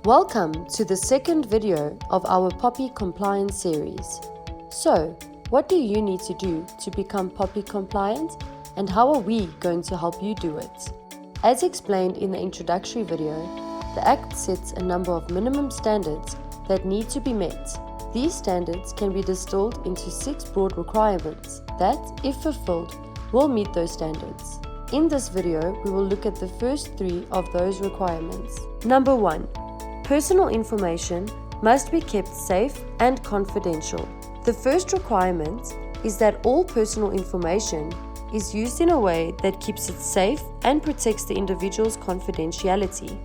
Welcome to the second video of our POPI compliance series. So, what do you need to do to become POPI compliant, and how are we going to help you do it? As explained in the introductory video, the Act sets a number of minimum standards that need to be met. These standards can be distilled into 6 broad requirements that, if fulfilled, will meet those standards. In this video, we will look at the first 3 of those requirements. Number 1. Personal information must be kept safe and confidential. The first requirement is that all personal information is used in a way that keeps it safe and protects the individual's confidentiality.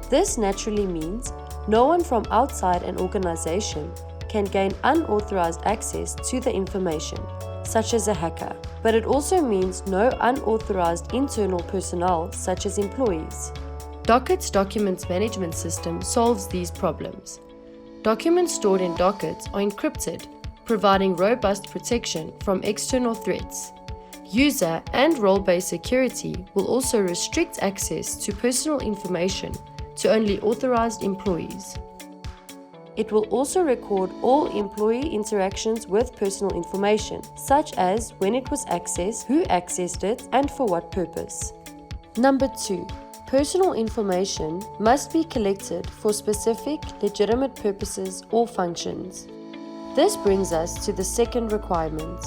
This naturally means no one from outside an organization can gain unauthorized access to the information, such as a hacker. But it also means no unauthorized internal personnel, such as employees. Docket's document management system solves these problems. Documents stored in Docket are encrypted, providing robust protection from external threats. User and role-based security will also restrict access to personal information to only authorized employees. It will also record all employee interactions with personal information, such as when it was accessed, who accessed it, and for what purpose. Number 2. Personal information must be collected for specific, legitimate purposes or functions. This brings us to the second requirement.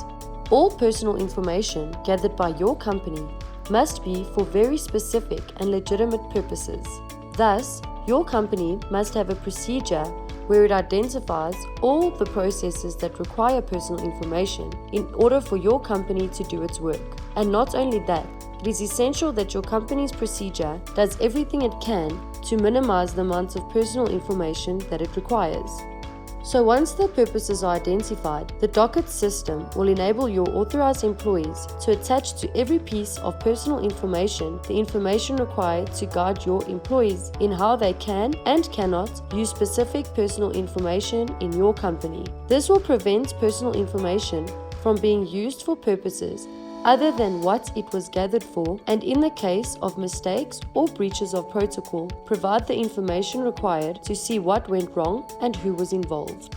All personal information gathered by your company must be for very specific and legitimate purposes. Thus, your company must have a procedure where it identifies all the processes that require personal information in order for your company to do its work. And not only that, it is essential that your company's procedure does everything it can to minimize the amount of personal information that it requires. So once the purposes are identified, the Docket system will enable your authorized employees to attach to every piece of personal information the information required to guide your employees in how they can and cannot use specific personal information in your company. This will prevent personal information from being used for purposes other than what it was gathered for, and in the case of mistakes or breaches of protocol, provide the information required to see what went wrong and who was involved.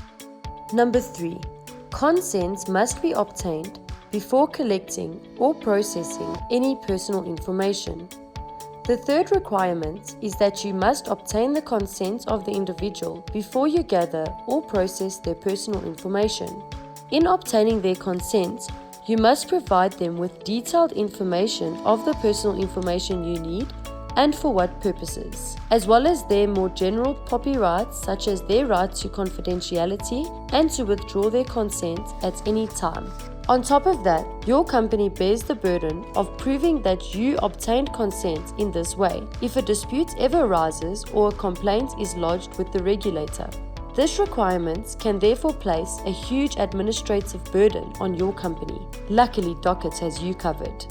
Number 3. Consent must be obtained before collecting or processing any personal information. The third requirement is that you must obtain the consent of the individual before you gather or process their personal information. In obtaining their consent, you must provide them with detailed information of the personal information you need and for what purposes, as well as their more general POPI rights, such as their right to confidentiality and to withdraw their consent at any time. On top of that, your company bears the burden of proving that you obtained consent in this way if a dispute ever arises or a complaint is lodged with the regulator. This requirement can therefore place a huge administrative burden on your company. Luckily, Docket has you covered.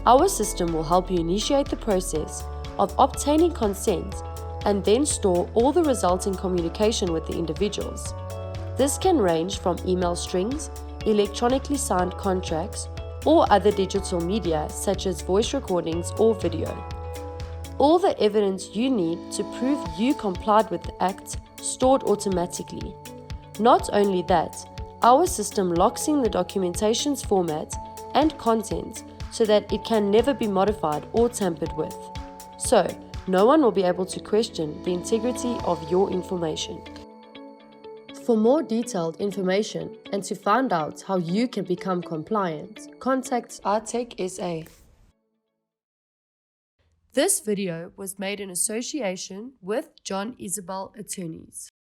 Our system will help you initiate the process of obtaining consent and then store all the resulting communication with the individuals. This can range from email strings, electronically signed contracts, or other digital media such as voice recordings or video. All the evidence you need to prove you complied with the Act stored automatically. Not only that, our system locks in the documentation's format and content so that it can never be modified or tampered with. So, no one will be able to question the integrity of your information. For more detailed information and to find out how you can become compliant, contact Itec SA. This video was made in association with John Isabel Attorneys.